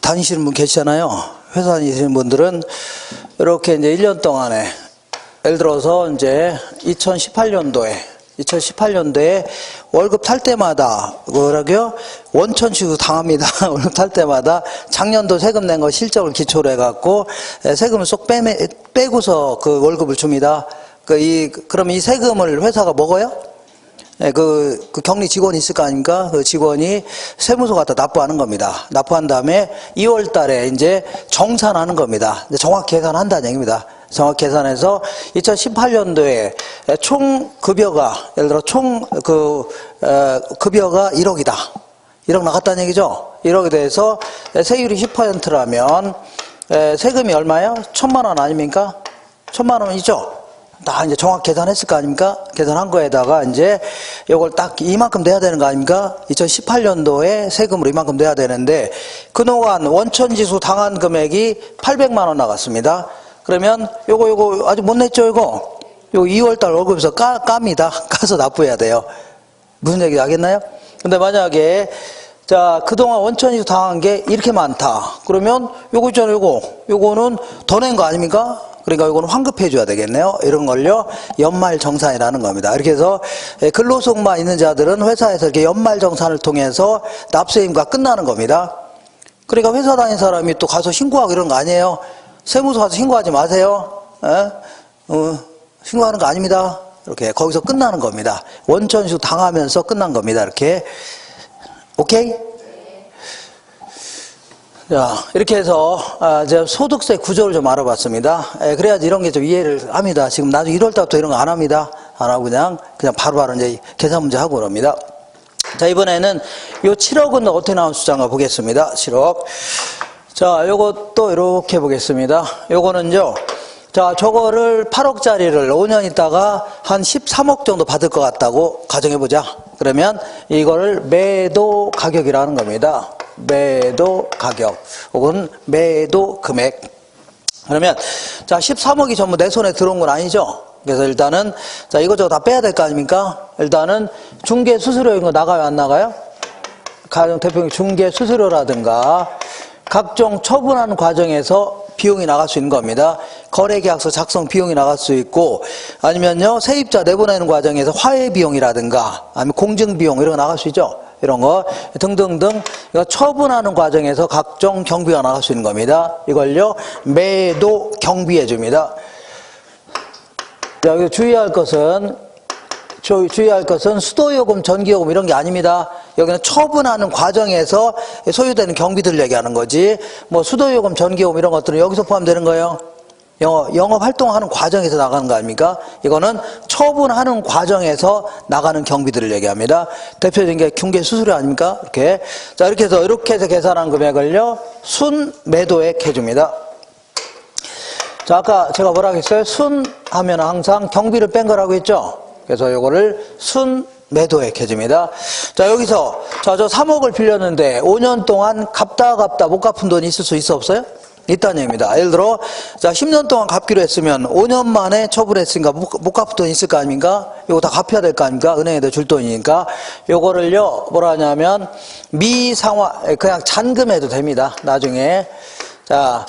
다니시는 분 계시잖아요. 회사 다니시는 분들은 이렇게 이제 1년 동안에 예를 들어서 이제 2018년도에 월급 탈 때마다 뭐라고요? 원천취수 당합니다. 월급 탈 때마다 작년도 세금 낸 거 실적을 기초로 해갖고 세금을 쏙 빼고서 그 월급을 줍니다. 그러면 이 세금을 회사가 먹어요? 그 격리 직원이 있을 거 아닙니까? 그 직원이 세무서 갖다 납부하는 겁니다. 납부한 다음에 2월 달에 이제 정산하는 겁니다. 정확히 계산한다는 얘기입니다. 정확히 계산해서 2018년도에 총 급여가, 예를 들어 급여가 1억이다. 1억 나갔다는 얘기죠? 1억에 대해서 세율이 10%라면 세금이 얼마예요? 1,000만 원 아닙니까? 1,000만 원이죠? 다 이제 정확히 계산했을 거 아닙니까? 계산한 거에다가 이제 요걸 딱 이만큼 내야 되는 거 아닙니까? 2018년도에 세금으로 이만큼 내야 되는데 그동안 원천지수 당한 금액이 800만 원 나갔습니다. 그러면 요거 아직 못 냈죠, 이거? 요 2월달 월급에서 깝니다. 까서 납부해야 돼요. 무슨 얘기 알겠나요? 근데 만약에 자, 그동안 원천지수 당한 게 이렇게 많다. 그러면 요거 있잖아요, 요거는 더 낸 거 아닙니까? 그러니까 이거는 환급해 줘야 되겠네요. 이런 걸요 연말정산이라는 겁니다. 이렇게 해서 근로소득만 있는 자들은 회사에서 이렇게 연말정산을 통해서 납세임과 끝나는 겁니다. 그러니까 회사 다니는 사람이 또 가서 신고하고 이런 거 아니에요. 세무서 가서 신고하지 마세요. 신고하는 거 아닙니다. 이렇게 거기서 끝나는 겁니다. 원천지수 당하면서 끝난 겁니다. 이렇게. 오케이? 자, 이렇게 해서 제가 소득세 구조를 좀 알아봤습니다. 그래야지 이런 게 좀 이해를 합니다. 지금 나중에 1월 달부터 이런 거 안 합니다. 안 하고 그냥 바로바로 이제 계산 문제 하고 그럽니다. 자, 이번에는 요 7억은 어떻게 나온 숫자인가 보겠습니다. 7억. 자, 요것도 이렇게 보겠습니다. 요거는요. 자, 저거를 8억짜리를 5년 있다가 한 13억 정도 받을 것 같다고 가정해보자. 그러면 이거를 매도 가격이라는 겁니다. 매도 가격 혹은 매도 금액. 그러면 자 13억이 전부 내 손에 들어온 건 아니죠. 그래서 일단은 자 이것저것 다 빼야 될 거 아닙니까? 일단은 중개 수수료인 거 나가요, 안 나가요? 가령 대표님 중개 수수료라든가 각종 처분하는 과정에서 비용이 나갈 수 있는 겁니다. 거래계약서 작성 비용이 나갈 수 있고 아니면요 세입자 내보내는 과정에서 화해 비용이라든가 아니면 공증 비용 이런 거 나갈 수 있죠. 이런 거 등등등 이거 처분하는 과정에서 각종 경비가 나갈 수 있는 겁니다. 이걸요 매도 경비해 줍니다. 여기 주의할 것은 수도요금, 전기요금 이런 게 아닙니다. 여기는 처분하는 과정에서 소요되는 경비들 얘기하는 거지. 뭐 수도요금, 전기요금 이런 것들은 여기서 포함되는 거예요. 영업 활동하는 과정에서 나가는 거 아닙니까? 이거는 처분하는 과정에서 나가는 경비들을 얘기합니다. 대표적인 게 중개 수수료 아닙니까? 이렇게. 자, 이렇게 해서 계산한 금액을요, 순매도액 해줍니다. 자, 아까 제가 뭐라고 했어요? 순 하면 항상 경비를 뺀 거라고 했죠? 그래서 요거를 순매도액 해줍니다. 자, 여기서, 자, 저 3억을 빌렸는데 5년 동안 갚다 못 갚은 돈이 있을 수 있어 없어요? 있다는 얘기입니다. 예를 들어, 자, 10년 동안 갚기로 했으면 5년 만에 처분했으니까 못 갚을 돈 있을 거 아닙니까? 요거 다 갚아야 될 거 아닙니까? 은행에다 줄 돈이니까. 요거를요, 뭐라 하냐면, 미상환, 그냥 잔금해도 됩니다. 나중에. 자,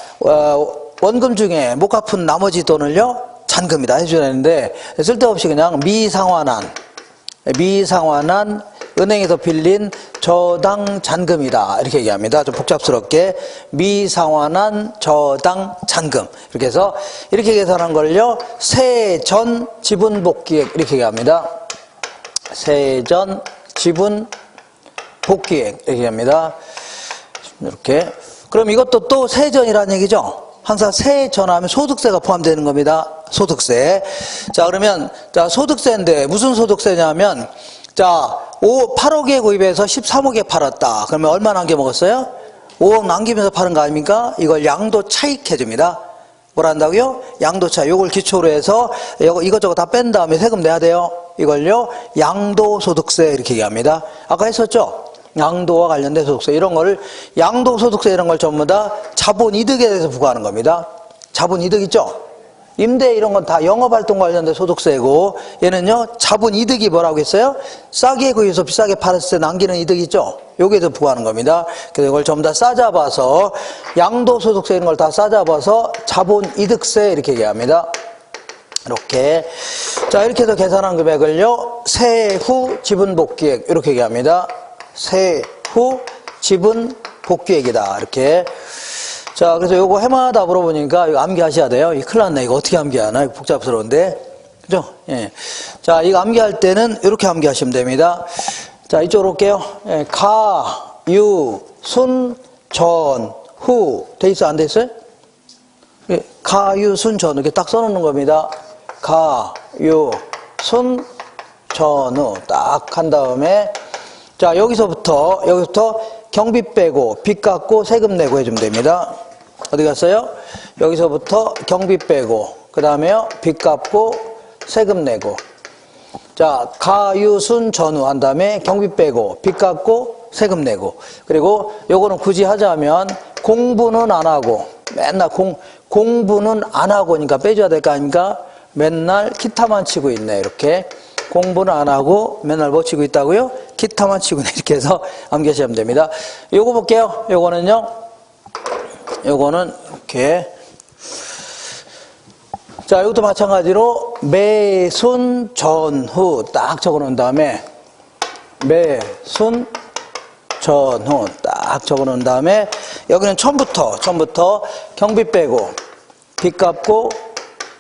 원금 중에 못 갚은 나머지 돈을요, 잔금이다 해줘야 되는데, 쓸데없이 그냥 미상환한 은행에서 빌린 저당 잔금이다 이렇게 얘기합니다. 좀 복잡스럽게 미상환한 저당 잔금 이렇게 해서 이렇게 계산한 걸요 세전 지분 복귀액 이렇게 얘기합니다. 세전 지분 복귀액 이렇게 얘기합니다. 이렇게. 그럼 이것도 또 세전이라는 얘기죠. 항상 세전하면 소득세가 포함되는 겁니다. 소득세. 자, 그러면 자 소득세인데 무슨 소득세냐면 자 8억에 구입해서 13억에 팔았다. 그러면 얼마 남겨먹었어요? 5억 남기면서 파는 거 아닙니까? 이걸 양도 차익 해줍니다. 뭘 한다고요? 양도 차익. 요걸 기초로 해서 이것저것 다 뺀 다음에 세금 내야 돼요. 이걸요 양도소득세 이렇게 얘기합니다. 아까 했었죠? 양도와 관련된 소득세 이런 거를 양도소득세 이런 걸 전부 다 자본이득에 대해서 부과하는 겁니다. 자본이득 있죠? 임대 이런 건 다 영업활동 관련된 소득세고, 얘는요, 자본 이득이 뭐라고 했어요? 싸게 구입해서 비싸게 팔았을 때 남기는 이득 있죠? 여기에도 부과하는 겁니다. 그래서 이걸 전부 다 싸잡아서, 양도소득세 이런 걸 다 싸잡아서 자본 이득세 이렇게 얘기합니다. 이렇게. 자, 이렇게 해서 계산한 금액을요, 세후 지분복귀액 이렇게 얘기합니다. 세후 지분복귀액이다. 이렇게. 자, 그래서 요거 해마다 물어보니까 이거 암기하셔야 돼요. 이거 큰일 났네. 이거 어떻게 암기하나? 이거 복잡스러운데. 그죠? 예. 자, 이거 암기할 때는 이렇게 암기하시면 됩니다. 자, 이쪽으로 올게요. 예. 가, 유, 순, 전, 후. 돼 있어? 안 돼 있어요? 예. 가, 유, 순, 전. 이렇게 딱 써놓는 겁니다. 가, 유, 순, 전, 후. 딱 한 다음에, 자, 여기서부터 경비 빼고, 빚 갚고, 세금 내고 해주면 됩니다. 어디 갔어요? 여기서부터 경비 빼고, 그 다음에요, 빚 갚고, 세금 내고. 자, 가, 유, 순, 전후 한 다음에 경비 빼고, 빚 갚고, 세금 내고. 그리고 요거는 굳이 하자면, 공부는 안 하고, 맨날 공부는 안 하고니까 빼줘야 될 거 아닙니까? 맨날 기타만 치고 있네, 이렇게. 공부는 안 하고 맨날 뭐 치고 있다고요? 기타만 치고 있네. 이렇게 해서 암기하시면 됩니다. 요거 볼게요. 요거는요. 요거는 이렇게. 자, 이것도 마찬가지로 매순 전후 딱 적어 놓은 다음에 매순 전후 딱 적어 놓은 다음에 여기는 처음부터 경비 빼고 빚 갚고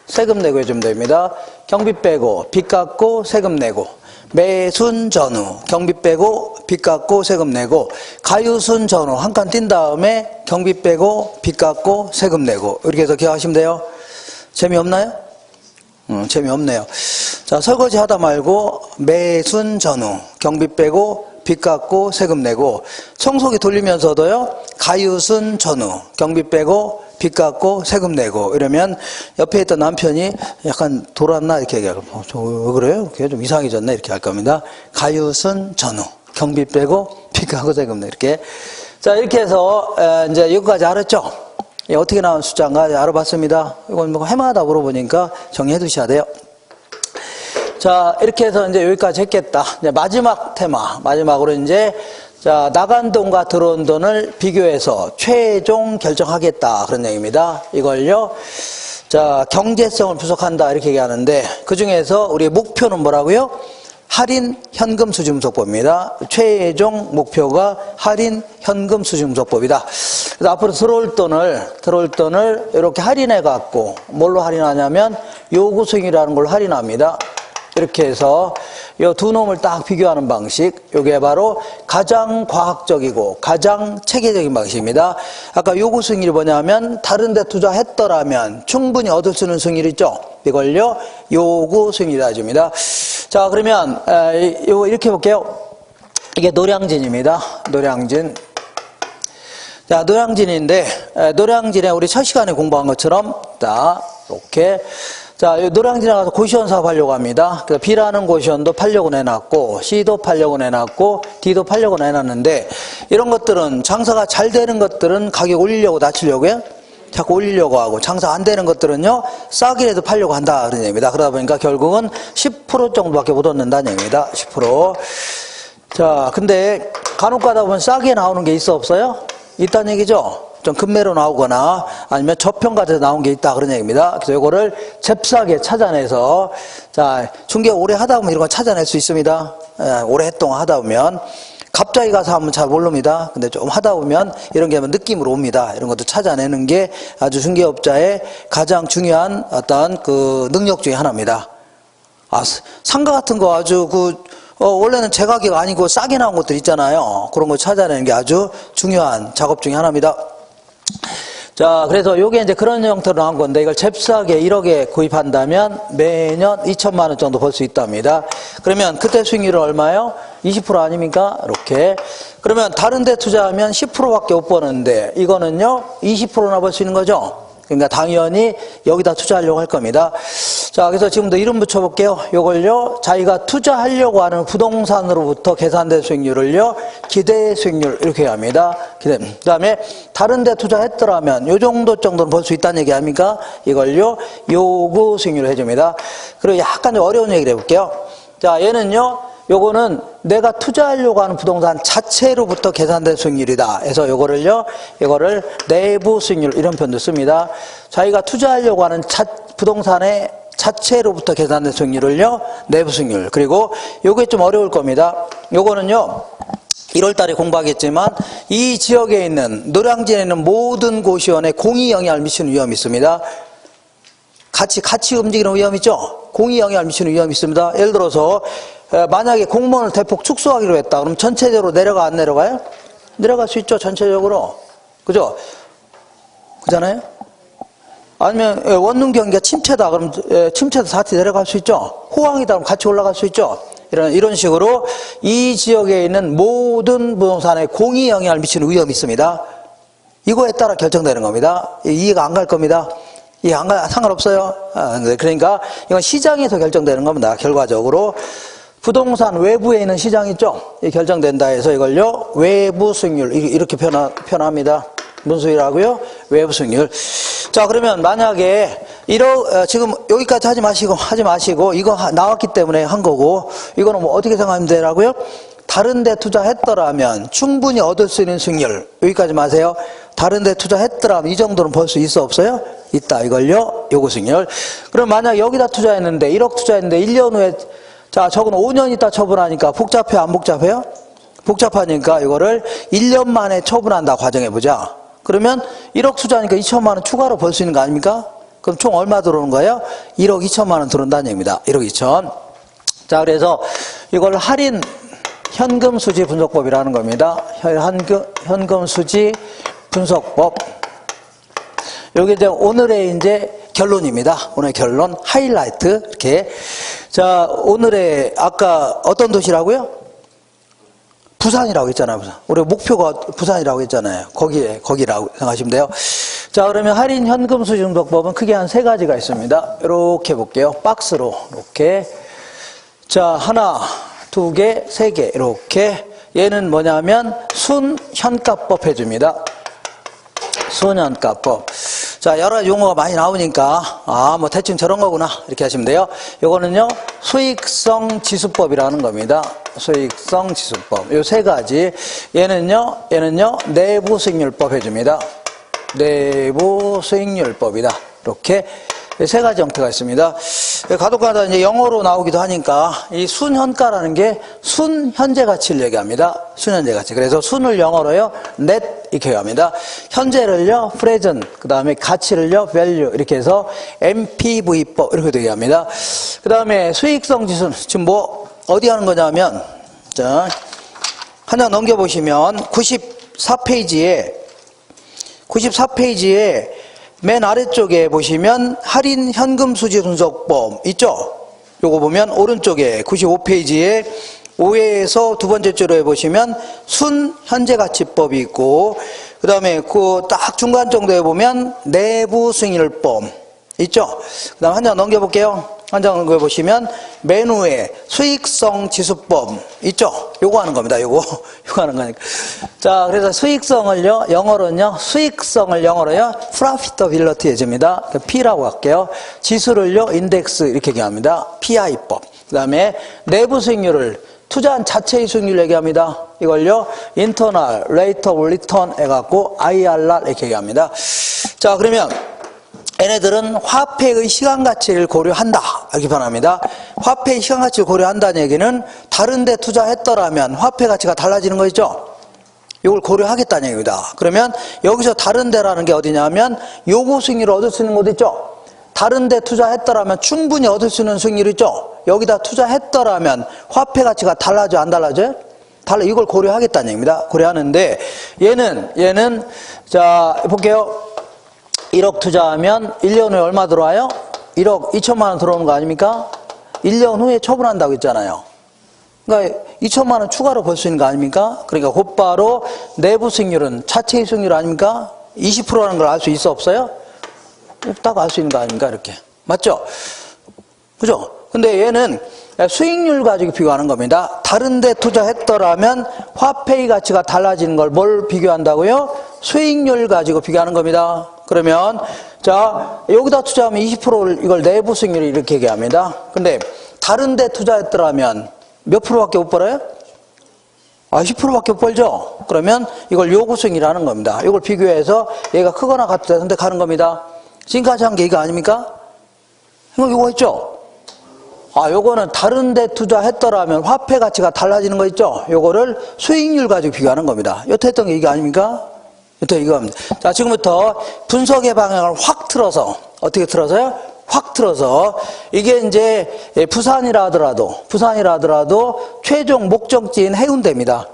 세금 내고 해주면 됩니다. 경비 빼고 빚 갚고 세금 내고, 매순 전후 경비 빼고 빚 갚고 세금 내고, 가유순 전후 한 칸 띈 다음에 경비 빼고 빚 갚고 세금 내고. 이렇게 해서 기억하시면 돼요. 재미없나요? 재미없네요. 자, 설거지 하다 말고 매순 전후 경비 빼고 빚 갚고 세금 내고, 청소기 돌리면서도요, 가유순 전후 경비 빼고 빚 갚고 세금 내고. 이러면 옆에 있던 남편이 약간 돌았나 이렇게 얘기하고, 저 왜 그래요? 그게 좀 이상해졌네 이렇게 할 겁니다. 가유순 전후 경비 빼고 빚 갚고 세금 내. 이렇게. 자, 이렇게 해서 이제 여기까지 알았죠? 어떻게 나온 숫자인가 알아봤습니다. 이건 뭐 해마다 물어보니까 정리해 두셔야 돼요. 자, 이렇게 해서 이제 여기까지 했겠다. 이제 마지막 테마, 마지막으로 이제, 자, 나간 돈과 들어온 돈을 비교해서 최종 결정하겠다. 그런 얘기입니다. 이걸요, 자, 경제성을 분석한다. 이렇게 얘기하는데, 그 중에서 우리의 목표는 뭐라고요? 할인 현금 수중소법입니다. 최종 목표가 할인 현금 수중소법이다. 그래서 앞으로 들어올 돈을 이렇게 할인해 갖고, 뭘로 할인하냐면, 요구수익이라는 걸로 할인합니다. 이렇게 해서 이 두 놈을 딱 비교하는 방식, 이게 바로 가장 과학적이고 가장 체계적인 방식입니다. 아까 요구 수익률이 뭐냐면 다른 데 투자했더라면 충분히 얻을 수 있는 수익률 있죠. 이걸요 요구 수익률이라 해줍니다. 자, 그러면 이렇게 볼게요. 이게 노량진입니다. 노량진. 자, 노량진인데 노량진에 우리 첫 시간에 공부한 것처럼 딱 이렇게, 자, 노량진에 가서 고시원 사업 하려고 합니다. 그래서 B라는 고시원도 팔려고 내놨고, C도 팔려고 내놨고, D도 팔려고 내놨는데, 이런 것들은 장사가 잘 되는 것들은 가격 올리려고 낮추려고요? 자꾸 올리려고 하고, 장사 안 되는 것들은요, 싸게라도 팔려고 한다. 그런 얘기입니다. 그러다 보니까 결국은 10% 정도밖에 못 얻는다는 얘기입니다. 10%. 자, 근데 간혹 가다 보면 싸게 나오는 게 있어 없어요? 있다는 얘기죠? 좀 급매로 나오거나 아니면 저평가돼서 나온 게 있다 그런 얘기입니다. 그래서 이거를 잽싸게 찾아내서, 자, 중개 오래 하다 보면 이런 거 찾아낼 수 있습니다. 오랫동안 하다 보면 갑자기 가서 하면 잘 모릅니다. 근데 좀 하다 보면 이런 게 느낌으로 옵니다. 이런 것도 찾아내는 게 아주 중개업자의 가장 중요한 어떤 그 능력 중에 하나입니다. 아, 상가 같은 거 아주 원래는 제 가격 아니고 싸게 나온 것들 있잖아요. 그런 거 찾아내는 게 아주 중요한 작업 중에 하나입니다. 자, 그래서 요게 이제 그런 형태로 나온 건데, 이걸 잽싸게 1억에 구입한다면 매년 2천만 원 정도 벌 수 있답니다. 그러면 그때 수익률은 얼마예요? 20% 아닙니까? 이렇게. 그러면 다른 데 투자하면 10%밖에 못 버는데, 이거는요, 20%나 벌 수 있는 거죠? 그러니까 당연히 여기다 투자하려고 할 겁니다. 자, 그래서 지금부터 이름 붙여볼게요. 요걸요, 자기가 투자하려고 하는 부동산으로부터 계산된 수익률을요, 기대 수익률 이렇게 해야 합니다. 기대. 그 다음에 다른 데 투자했더라면 요 정도는 벌 수 있다는 얘기 아닙니까? 이걸요, 요구 수익률을 해줍니다. 그리고 약간 좀 어려운 얘기를 해볼게요. 자, 얘는요, 요거는 내가 투자하려고 하는 부동산 자체로부터 계산된 수익률이다. 그래서 이거를 내부 수익률 이런 표현도 씁니다. 자기가 투자하려고 하는 부동산의 자체로부터 계산된 수익률을요, 내부 수익률. 그리고 요게 좀 어려울 겁니다. 요거는요, 1월 달에 공부하겠지만 이 지역에 있는 노량진에 있는 모든 고시원에 공이 영향을 미치는 위험이 있습니다. 같이 움직이는 위험이 있죠? 공이 영향을 미치는 위험이 있습니다. 예를 들어서 만약에 공무원을 대폭 축소하기로 했다. 그럼 전체적으로 내려가 안 내려가요? 내려갈 수 있죠, 전체적으로. 그죠? 그잖아요? 아니면 원룸 경기가 침체다. 그럼 침체도 사태 내려갈 수 있죠. 호황이다. 그럼 같이 올라갈 수 있죠. 이런 식으로 이 지역에 있는 모든 부동산에 공이 영향을 미치는 위험이 있습니다. 이거에 따라 결정되는 겁니다. 이해가 안 갈 겁니다. 이해 안 가, 상관없어요. 그러니까 이건 시장에서 결정되는 겁니다. 결과적으로. 부동산 외부에 있는 시장 있죠? 결정된다 해서 이걸요, 외부 수익률 이렇게 표현합니다. 무슨 수익이라고요? 외부 수익률. 자, 그러면 만약에 지금 여기까지 하지 마시고 이거 나왔기 때문에 한 거고, 이거는 뭐 어떻게 생각하면 되라고요? 다른 데 투자했더라면 충분히 얻을 수 있는 수익률. 여기까지 마세요. 다른 데 투자했더라면 이 정도는 벌 수 있어 없어요? 있다. 이걸요, 요거 수익률. 그럼 만약 여기다 투자했는데 1억 투자했는데 1년 후에 자, 저건 5년 있다 처분하니까 복잡해요, 안 복잡해요? 복잡하니까 이거를 1년 만에 처분한다 과정해보자. 그러면 1억 투자하니까 2천만 원 추가로 벌 수 있는 거 아닙니까? 그럼 총 얼마 들어오는 거예요? 1억 2천만 원 들어온다는 얘기입니다. 1억 2천. 자, 그래서 이걸 할인 현금 수지 분석법이라는 겁니다. 현금 수지 분석법. 여기 이제 오늘의 이제 결론입니다. 오늘 결론, 하이라이트, 이렇게. 자, 오늘의, 아까 어떤 도시라고요? 부산이라고 했잖아요, 부산. 우리 목표가 부산이라고 했잖아요. 거기라고 생각하시면 돼요. 자, 그러면 할인 현금 수지 분석법은 크게 한 3가지가 있습니다. 이렇게 볼게요. 박스로, 이렇게. 자, 하나, 2개, 3개, 이렇게. 얘는 뭐냐면, 순현가법 해줍니다. 순현가법. 자, 여러 가지 용어가 많이 나오니까, 뭐 대충 저런 거구나. 이렇게 하시면 돼요. 요거는요, 수익성 지수법이라는 겁니다. 수익성 지수법. 요 3가지. 얘는요, 내부 수익률법 해줍니다. 내부 수익률법이다. 이렇게. 3가지 형태가 있습니다. 가독하다 이제 영어로 나오기도 하니까 이 순현가라는 게 순현재 가치를 얘기합니다. 순현재 가치. 그래서 순을 영어로요, net 이렇게 합니다. 현재를요, present. 그 다음에 가치를요, value. 이렇게 해서 MPV법 이렇게 얘기합니다. 그 다음에 수익성 지수는 지금 뭐 어디 하는 거냐면, 자, 하나 넘겨보시면 94페이지에 맨 아래쪽에 보시면 할인 현금 수지 분석법 있죠? 요거 보면 오른쪽에 95페이지에 5회에서 두 번째 줄에 보시면 순 현재 가치법이 있고, 그 다음에 그 딱 중간 정도에 보면 내부 수익률법 있죠? 그 다음 한 장 넘겨볼게요. 한 장 넘겨보시면 메뉴에 수익성 지수법 있죠? 요거 하는 겁니다. 요거 하는 거니까. 자, 그래서 수익성을요, 수익성을 영어로요, profitability 해줍니다. P라고 할게요. 지수를요, 인덱스 이렇게 얘기합니다. PI법. 그 다음에 내부 수익률을 투자한 자체의 수익률 얘기합니다. 이걸요, internal rate of return 해갖고 IRR 이렇게 얘기합니다. 자, 그러면 얘네들은 화폐의 시간가치를 고려한다 이렇게 변합니다. 화폐의 시간가치를 고려한다는 얘기는 다른 데 투자했더라면 화폐 가치가 달라지는 거 있죠? 이걸 고려하겠다는 얘기입니다. 그러면 여기서 다른 데라는 게 어디냐면 요구 수익률을 얻을 수 있는 곳 있죠? 다른 데 투자했더라면 충분히 얻을 수 있는 수익률 있죠? 여기다 투자했더라면 화폐 가치가 달라져요, 안 달라져요? 이걸 고려하겠다는 얘기입니다. 고려하는데 얘는 자, 볼게요. 1억 투자하면 1년 후에 얼마 들어와요? 1억 2천만 원 들어오는 거 아닙니까? 1년 후에 처분한다고 했잖아요. 그러니까 2천만 원 추가로 벌 수 있는 거 아닙니까? 그러니까 곧바로 내부 수익률은 자체의 수익률 아닙니까? 20%라는 걸 알 수 있어 없어요? 딱 알 수 있는 거 아닙니까? 이렇게. 맞죠? 그죠? 근데 얘는 수익률 가지고 비교하는 겁니다. 다른 데 투자했더라면 화폐의 가치가 달라지는 걸 뭘 비교한다고요? 수익률 가지고 비교하는 겁니다. 그러면 자, 여기다 투자하면 20%를 이걸 내부 수익률을 이렇게 얘기합니다. 근데 다른 데 투자했더라면 몇 프로밖에 못 벌어요? 10%밖에 못 벌죠? 그러면 이걸 요구 수익률이라는 겁니다. 이걸 비교해서 얘가 크거나 같다 선택하는 겁니다. 지금까지 한 게 이거 아닙니까? 이거 했죠? 요거는 다른 데 투자했더라면 화폐 가치가 달라지는 거 있죠? 요거를 수익률 가지고 비교하는 겁니다. 여태 했던 게 이게 아닙니까? 여태 이거입니다. 자, 지금부터 분석의 방향을 확 틀어서, 어떻게 틀어서요? 확 틀어서, 이게 이제 부산이라 하더라도 최종 목적지인 해운대입니다.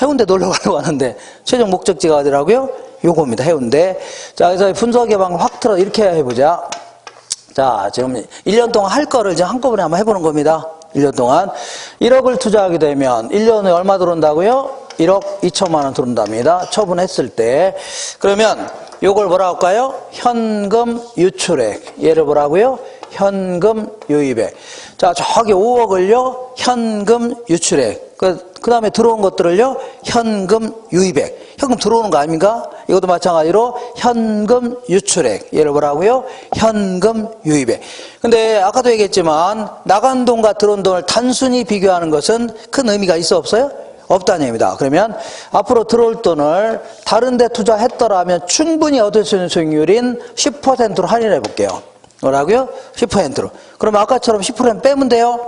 해운대 놀러 가려고 하는데, 최종 목적지가 어디라고요? 요겁니다. 해운대. 자, 그래서 분석의 방향을 확 틀어서 이렇게 해보자. 자, 지금 1년 동안 할 거를 이제 한꺼번에 한번 해보는 겁니다. 1년 동안. 1억을 투자하게 되면 1년에 얼마 들어온다고요? 1억 2천만 원 들어온답니다. 처분했을 때. 그러면 요걸 뭐라 할까요? 현금 유출액. 얘를 뭐라고요? 현금 유입액. 자, 저기 5억을요, 현금 유출액. 그 다음에 들어온 것들을요, 현금 유입액. 현금 들어오는 거 아닙니까? 이것도 마찬가지로 현금 유출액. 얘를 뭐라고요? 현금 유입액. 근데 아까도 얘기했지만 나간 돈과 들어온 돈을 단순히 비교하는 것은 큰 의미가 있어 없어요? 없다는 얘기입니다. 그러면 앞으로 들어올 돈을 다른 데 투자했더라면 충분히 얻을 수 있는 수익률인 10%로 할인해 볼게요. 뭐라고요? 10%로. 그러면 아까처럼 10% 빼면 돼요.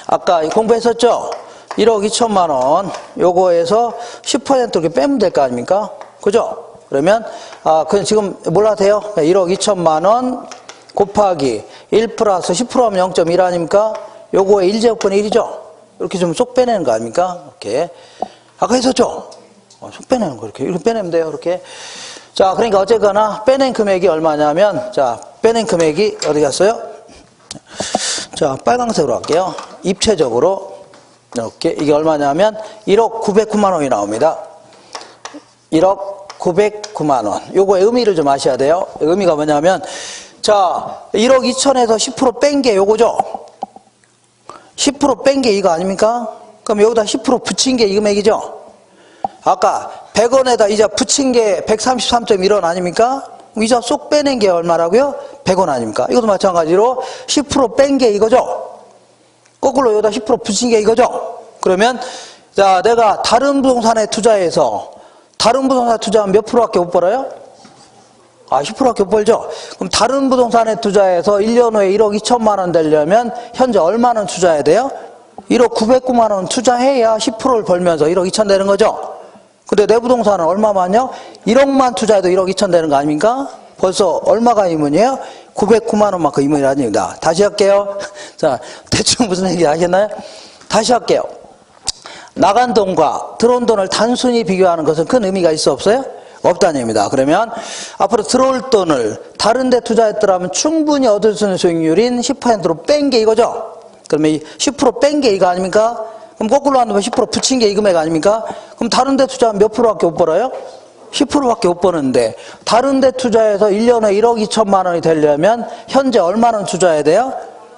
아까 공부했었죠? 1억 2천만 원 요거에서 10% 이렇게 빼면 될 거 아닙니까? 그죠? 그러면 그냥 지금 몰라도 돼요? 1억 2천만 원 곱하기 1 플러스 10%하면 0.1 아닙니까? 요거의 1제곱분의 1이죠? 이렇게 좀 쏙 빼내는 거 아닙니까? 이렇게. 아까 했었죠? 쏙 빼내는 거 이렇게 빼내면 돼요. 이렇게. 자, 그러니까 어쨌거나 빼낸 금액이 얼마냐면, 자, 빼낸 금액이 어디 갔어요? 자, 빨강색으로 할게요. 입체적으로 이렇게 이게 얼마냐면 1억 909만 원이 나옵니다. 1억 909만 원. 요거의 의미를 좀 아셔야 돼요. 의미가 뭐냐면, 자, 1억 2천에서 10% 뺀 게 요거죠? 10% 뺀 게 이거 아닙니까? 그럼 여기다 10% 붙인 게 이 금액이죠? 아까 100원에다 이자 붙인 게 133.1원 아닙니까? 이자 쏙 빼낸 게 얼마라고요? 100원 아닙니까? 이것도 마찬가지로 10% 뺀 게 이거죠? 거꾸로 여기다 10% 붙인 게 이거죠? 그러면 자, 내가 다른 부동산에 투자해서 다른 부동산에 투자하면 몇 프로밖에 못 벌어요? 10%밖에 못 벌죠? 그럼 다른 부동산에 투자해서 1년 후에 1억 2천만 원 되려면 현재 얼마는 투자해야 돼요? 1억 909만 원 투자해야 10%를 벌면서 1억 2천 되는 거죠? 근데 내 부동산은 얼마만요? 1억만 투자해도 1억 2천 되는 거 아닙니까? 벌써 얼마가 이문이에요? 909만 원만큼 이문이 아닙니다. 다시 할게요. 자, 대충 무슨 얘기 하셨나요? 다시 할게요. 나간 돈과 들어온 돈을 단순히 비교하는 것은 큰 의미가 있어 없어요? 없다는 얘기입니다. 그러면 앞으로 들어올 돈을 다른 데 투자했더라면 충분히 얻을 수 있는 수익률인 10%로 뺀 게 이거죠? 그러면 10% 뺀 게 이거 아닙니까? 그럼 거꾸로 한다면 10% 붙인 게 이 금액 아닙니까? 그럼 다른 데 투자하면 몇 프로밖에 못 벌어요? 10%밖에 못 버는데 다른 데 투자해서 1년에 1억 2천만 원이 되려면 현재 얼마는 투자해야 돼요?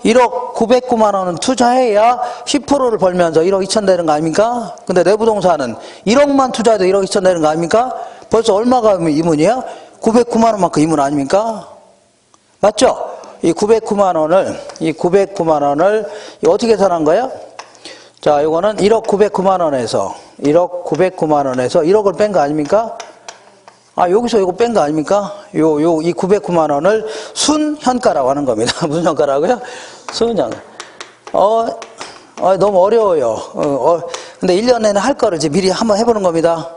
1억 909만 원은 투자해야 10%를 벌면서 1억 2천 되는 거 아닙니까? 근데 내 부동산은 1억만 투자해도 1억 2천 되는 거 아닙니까? 벌써 얼마가 이문이에요? 909만 원만큼 이문 아닙니까? 맞죠? 이 909만 원을 어떻게 계산한 거예요? 자, 이거는 1억 909만 원에서 1억을 뺀 거 아닙니까? 여기서 이거 뺀 거 아닙니까? 이 909만 원을 순현가라고 하는 겁니다. 무슨 현가라고요? 순현. 너무 어려워요. 근데 1년에는 할 거를 이제 미리 한번 해보는 겁니다.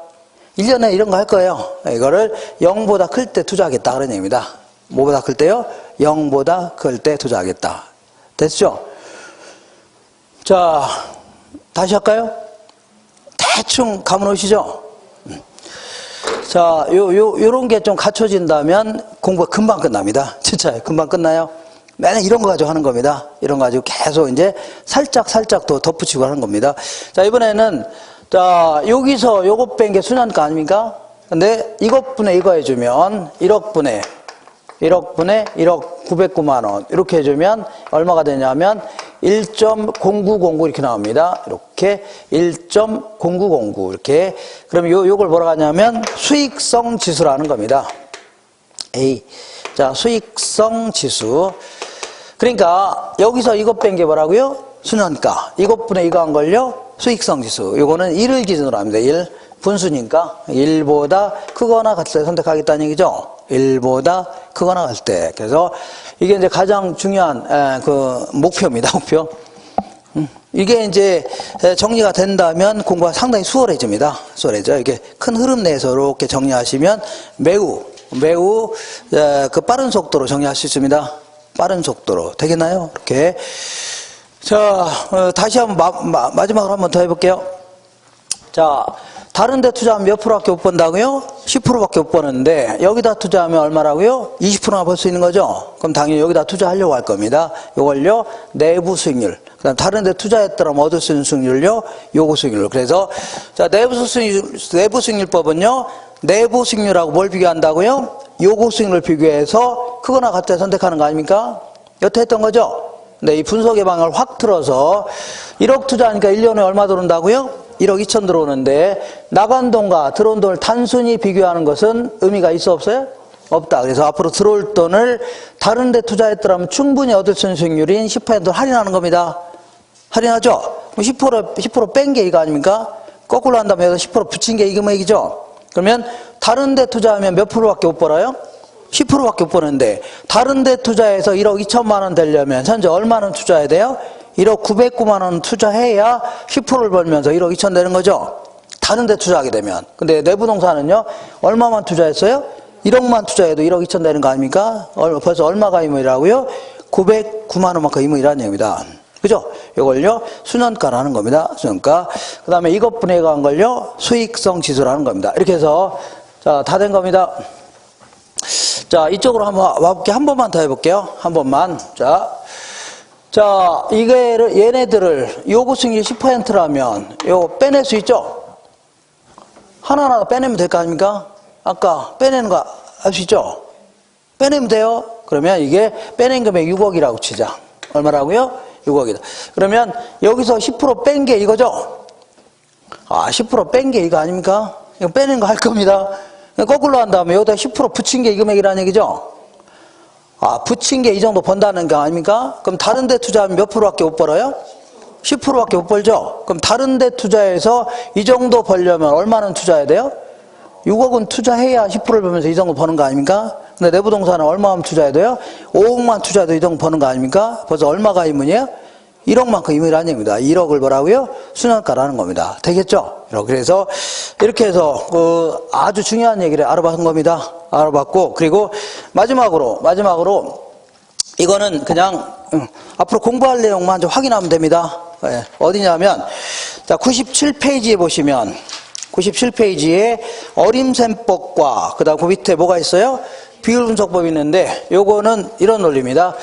1년에 이런 거 할 거예요. 이거를 0보다 클 때 투자하겠다. 그런 얘기입니다. 뭐보다 클 때요? 0보다 클 때 투자하겠다. 됐죠? 자, 다시 할까요? 대충 감은 오시죠? 자, 요런 게 좀 갖춰진다면 공부가 금방 끝납니다. 진짜 금방 끝나요. 맨날 이런 거 가지고 하는 겁니다. 이런 거 가지고 계속 이제 살짝 더 덧붙이고 하는 겁니다. 자, 이번에는 자, 여기서 요것 뺀 게 순환가 아닙니까? 근데 이것분의 이거 해주면 1억분의 1억 분의 1억 909만 원 이렇게 해주면 얼마가 되냐면 1.0909 이렇게 나옵니다. 이렇게 1.0909 이렇게. 그럼 요걸 뭐라고 하냐면 수익성 지수라는 겁니다. A. 자, 수익성 지수. 그러니까 여기서 이것 뺀 게 뭐라고요? 순환가. 이것분의 이거 한 걸요? 수익성 지수. 요거는 1을 기준으로 합니다. 1. 분수니까 1보다 크거나 같을 때 선택하겠다는 얘기죠. 1보다 크거나 같을 때. 그래서 이게 이제 가장 중요한 그 목표입니다. 목표. 이게 이제 정리가 된다면 공부가 상당히 수월해집니다. 수월해져. 이게 큰 흐름 내에서 이렇게 정리하시면 매우 그 빠른 속도로 정리할 수 있습니다. 빠른 속도로. 되겠나요? 이렇게. 자, 다시 한번 마지막으로 한번 더 해볼게요. 자, 다른 데 투자하면 몇 프로밖에 못 번다고요? 10%밖에 못 버는데 여기다 투자하면 얼마라고요? 20%나 벌 수 있는 거죠? 그럼 당연히 여기다 투자하려고 할 겁니다. 요걸요, 내부 수익률. 그 다음 다른 데 투자했더라면 얻을 수 있는 수익률요, 요거 수익률. 그래서, 자, 내부 수익률법은요, 내부 수익률하고 뭘 비교한다고요? 요거 수익률을 비교해서 크거나 같을 때 선택하는 거 아닙니까? 여태 했던 거죠? 네, 이 분석의 방을 확 틀어서 1억 투자하니까 1년에 얼마 들어온다고요? 1억 2천 들어오는데 나간 돈과 들어온 돈을 단순히 비교하는 것은 의미가 있어 없어요? 없다. 그래서 앞으로 들어올 돈을 다른 데 투자했더라면 충분히 얻을 수 있는 수익률인 10%를 할인하는 겁니다. 할인하죠? 10% 뺀 게 이거 아닙니까? 거꾸로 한다면 여기서 10% 붙인 게 이 금액이죠? 그러면 다른 데 투자하면 몇 프로밖에 못 벌어요? 10%밖에 못 버는데 다른 데 투자해서 1억 2천만 원 되려면 현재 얼마는 투자해야 돼요? 1억 909만 원 투자해야 10%를 벌면서 1억 2천 되는 거죠. 다른 데 투자하게 되면. 근데 내부동산은요. 얼마만 투자했어요? 1억만 투자해도 1억 2천 되는 거 아닙니까? 벌써 얼마가 이문이라고요? 909만 원만큼 이문이라는 얘기입니다. 그죠? 이걸요. 수년가라는 겁니다. 수년가. 그 다음에 이것분에 의한 걸요. 수익성 지수라는 겁니다. 이렇게 해서 자, 다 된 겁니다. 자, 이쪽으로 한번 와볼게요. 한 번만 더 해볼게요. 한 번만. 자, 얘네들을 요거 수익률 10%라면 요거 빼낼 수 있죠? 하나하나 빼내면 될 거 아닙니까? 아까 빼내는 거 알 수 있죠? 빼내면 돼요. 그러면 이게 빼낸 금액 6억이라고 치자. 얼마라고요? 6억이다. 그러면 여기서 10% 뺀 게 이거죠? 10% 뺀 게 이거 아닙니까? 이거 빼낸 거 할 겁니다. 거꾸로 한 다음에 여기다 10% 붙인 게 이 금액이라는 얘기죠? 붙인 게 이 정도 번다는 거 아닙니까? 그럼 다른 데 투자하면 몇 프로밖에 못 벌어요? 10%밖에 못 벌죠? 그럼 다른 데 투자해서 이 정도 벌려면 얼마는 투자해야 돼요? 6억은 투자해야 10%를 벌면서 이 정도 버는 거 아닙니까? 근데 내부동산은 얼마만 투자해야 돼요? 5억만 투자해도 이 정도 버는 거 아닙니까? 벌써 얼마가 이문이에요? 1억만큼 이문이라는 얘기입니다. 1억을 뭐라고요? 수년가라는 겁니다. 되겠죠? 그래서 이렇게 해서 아주 중요한 얘기를 알아본 겁니다. 알아봤고, 그리고 마지막으로 이거는 그냥 앞으로 공부할 내용만 좀 확인하면 됩니다. 어디냐면 자, 97페이지에 보시면 97페이지에 어림셈법과 그다음 그 밑에 뭐가 있어요? 비율 분석법이 있는데 요거는 이런 논리입니다.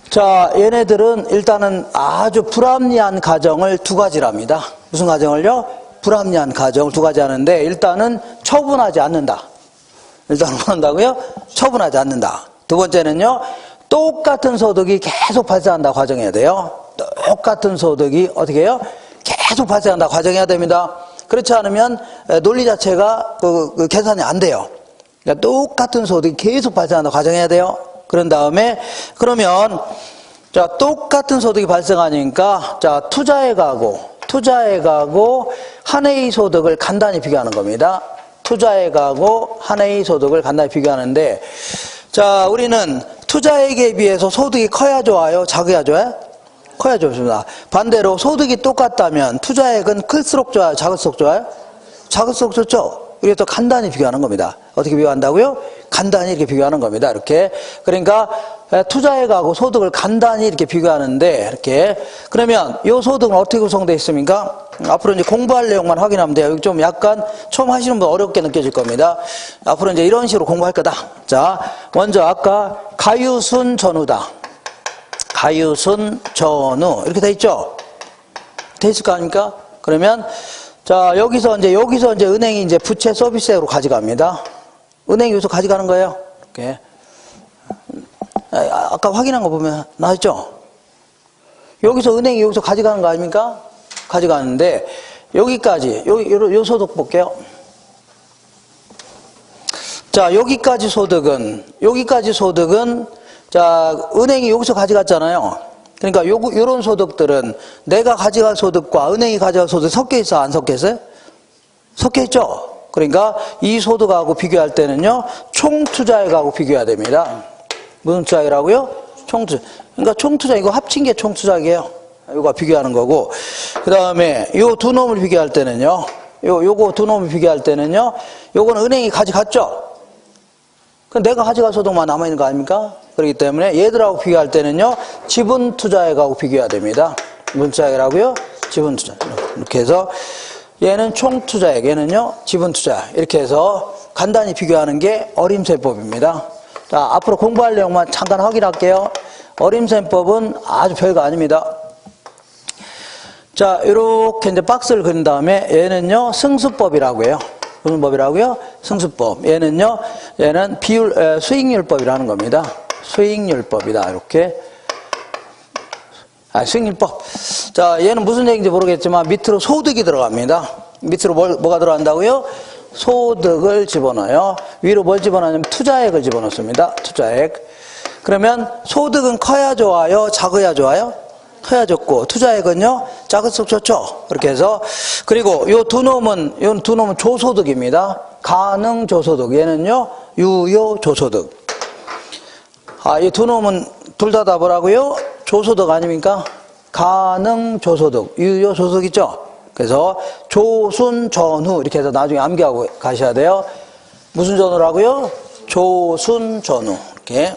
자, 얘네들은 일단은 아주 불합리한 가정을 두 가지랍니다. 무슨 가정을요? 불합리한 가정을 두 가지 하는데 일단은 처분하지 않는다. 일단 뭐 한다고요? 처분하지 않는다. 두 번째는요. 똑같은 소득이 계속 발생한다 가정해야 돼요. 똑같은 소득이 어떻게 해요? 계속 발생한다 가정해야 됩니다. 그렇지 않으면 논리 자체가 그 계산이 안 돼요. 그러니까 똑같은 소득이 계속 발생한다 가정해야 돼요. 그런 다음에 그러면 자, 똑같은 소득이 발생하니까 자, 투자해 가고 한 해의 소득을 간단히 비교하는 겁니다. 투자해 가고 한 해의 소득을 간단히 비교하는데 자, 우리는 투자액에 비해서 소득이 커야 좋아요? 작아야 좋아요? 커야 좋습니다. 반대로 소득이 똑같다면 투자액은 클수록 좋아요? 작을수록 좋아요? 작을수록 좋죠? 그래서 간단히 비교하는 겁니다. 어떻게 비교한다고요? 간단히 이렇게 비교하는 겁니다. 이렇게. 그러니까 투자액하고 소득을 간단히 이렇게 비교하는데 이렇게. 그러면 이 소득은 어떻게 구성되어 있습니까? 앞으로 이제 공부할 내용만 확인하면 돼요. 여기 좀 약간 처음 하시는 분 어렵게 느껴질 겁니다. 앞으로 이제 이런 식으로 공부할 거다. 자, 먼저 아까 가유순 전후다. 가유순 전후 이렇게 돼 있죠? 돼 있을 거 아닙니까? 그러면 자, 여기서 이제 은행이 이제 부채 서비스액으로 가져갑니다. 은행이 여기서 가져가는 거예요. 이렇게. 아까 확인한 거 보면 나왔죠? 여기서 은행이 여기서 가져가는 거 아닙니까? 가져가는데 여기까지 요 소득 볼게요. 자, 여기까지 소득은 자, 은행이 여기서 가져갔잖아요. 그러니까 요런 소득들은 내가 가져갈 소득과 은행이 가져갈 소득이 섞여 있어, 안 섞여 있어요? 섞여 있죠. 그러니까 이 소득하고 비교할 때는요, 총투자액하고 비교해야 됩니다. 무슨 투자액이라고요? 총투자. 그러니까 총투자, 이거 합친 게 총투자액이에요. 이거 비교하는 거고. 그 다음에 요 두 놈을 비교할 때는요, 요거 두 놈을 비교할 때는요, 요거는 은행이 가져갔죠? 그럼 내가 가져갈 소득만 남아있는 거 아닙니까? 그렇기 때문에 얘들하고 비교할 때는요, 지분투자액하고 비교해야 됩니다. 무슨 투자액이라고요? 지분투자액. 이렇게 해서 얘는 총투자액, 얘는요, 지분투자액. 이렇게 해서 간단히 비교하는 게 어림셈법입니다. 자, 앞으로 공부할 내용만 잠깐 확인할게요. 어림셈법은 아주 별거 아닙니다. 자, 이렇게 이제 박스를 그린 다음에 얘는요, 승수법이라고 해요. 무슨 법이라고요? 승수법. 얘는 수익률법이라는 겁니다. 수익률법이다. 이렇게. 수익률법. 자, 얘는 무슨 얘기인지 모르겠지만 밑으로 소득이 들어갑니다. 밑으로 뭐가 들어간다고요? 소득을 집어넣어요. 위로 뭘 집어넣냐면 투자액을 집어넣습니다. 투자액. 그러면 소득은 커야 좋아요? 작아야 좋아요? 커야 좋고, 투자액은요, 작을수록 좋죠. 그렇게 해서, 그리고 요 두 놈은 조소득입니다. 가능 조소득. 얘는요, 유효 조소득. 이 두 놈은 둘 다 뭐라고요? 조소득 아닙니까? 가능 조소득, 유효 조소득 있죠? 그래서 조순 전후 이렇게 해서 나중에 암기하고 가셔야 돼요. 무슨 전후라고요? 조순 전후. 이렇게.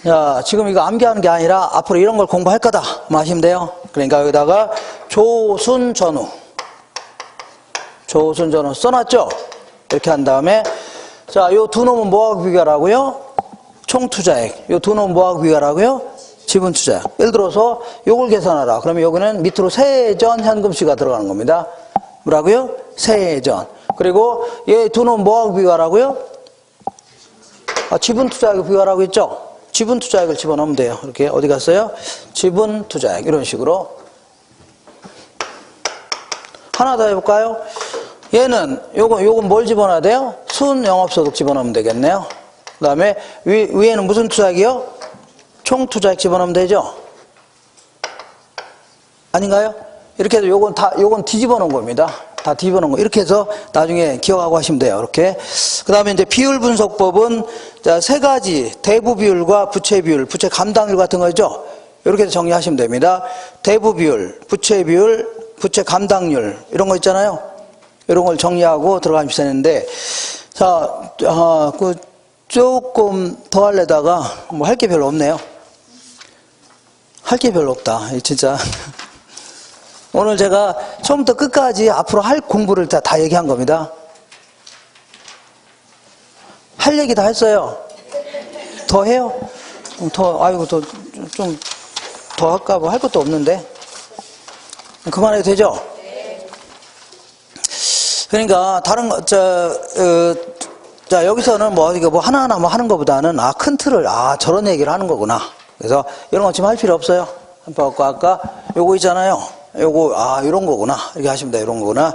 자, 지금 이거 암기하는 게 아니라 앞으로 이런 걸 공부할 거다 하시면 돼요. 그러니까 여기다가 조순 전후 써놨죠? 이렇게 한 다음에, 자, 요 두 놈은 뭐하고 비교하라고요? 총투자액. 요 두 놈은 뭐하고 비교하라고요? 지분투자액. 예를 들어서 요걸 계산하라. 그러면 여기는 밑으로 세전 현금시가 들어가는 겁니다. 뭐라고요? 세전. 그리고 얘 두 놈은 뭐하고 비교하라고요? 지분투자액을 비교하라고 했죠? 지분투자액을 집어넣으면 돼요. 이렇게 어디 갔어요? 지분투자액. 이런 식으로. 하나 더 해볼까요? 얘는 요건 뭘 집어넣어야 돼요? 순영업소득 집어넣으면 되겠네요. 그 다음에 위에는 무슨 투자액이요? 총투자액 집어넣으면 되죠? 아닌가요? 이렇게 해서 요건 뒤집어 놓은 겁니다. 다 뒤집어 놓은 거. 이렇게 해서 나중에 기억하고 하시면 돼요. 이렇게. 그 다음에 이제 비율 분석법은 자, 세 가지. 대부 비율과 부채 비율, 부채 감당률 같은 거죠? 이렇게 해서 정리하시면 됩니다. 대부 비율, 부채 비율, 부채 감당률. 이런 거 있잖아요. 이런 걸 정리하고 들어가면 되는데, 자, 조금 더 하려다가 뭐 할 게 별로 없네요. 할 게 별로 없다. 진짜. 오늘 제가 처음부터 끝까지 앞으로 할 공부를 다 얘기한 겁니다. 할 얘기 다 했어요. 더 해요? 좀 더 할까 뭐 할 것도 없는데. 그만해도 되죠? 그러니까 다른 거, 자, 여기서는 이거 하나하나 하는 것보다는, 큰 틀을, 저런 얘기를 하는 거구나. 그래서 이런 거 지금 할 필요 없어요. 아까 요거 있잖아요. 요거, 이런 거구나. 이렇게 하시면 돼요. 이런 거구나.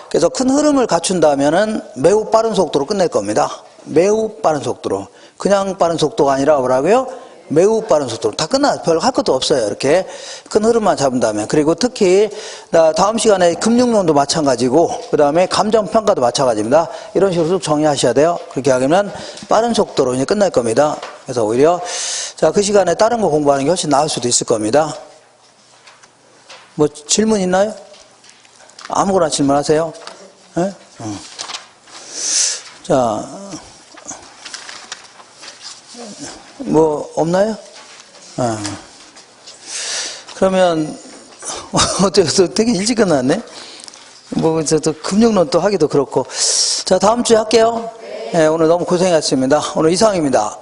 그래서 큰 흐름을 갖춘다면은 매우 빠른 속도로 끝낼 겁니다. 매우 빠른 속도로. 그냥 빠른 속도가 아니라 뭐라고요? 매우 빠른 속도로. 다 별로 할 것도 없어요. 이렇게 큰 흐름만 잡은다면. 그리고 특히 다음 시간에 금융론도 마찬가지고, 그 다음에 감정평가도 마찬가지입니다. 이런 식으로 쭉 정리하셔야 돼요. 그렇게 하면 빠른 속도로 이제 끝날 겁니다. 그래서 오히려 자, 그 시간에 다른 거 공부하는 게 훨씬 나을 수도 있을 겁니다. 뭐 질문 있나요? 아무거나 질문하세요. 네? 자, 뭐 없나요? 그러면 어때서 되게 일찍 끝났네. 또 금융론 또 하기도 그렇고. 자, 다음 주에 할게요. 네, 오늘 너무 고생하셨습니다. 오늘 이상입니다.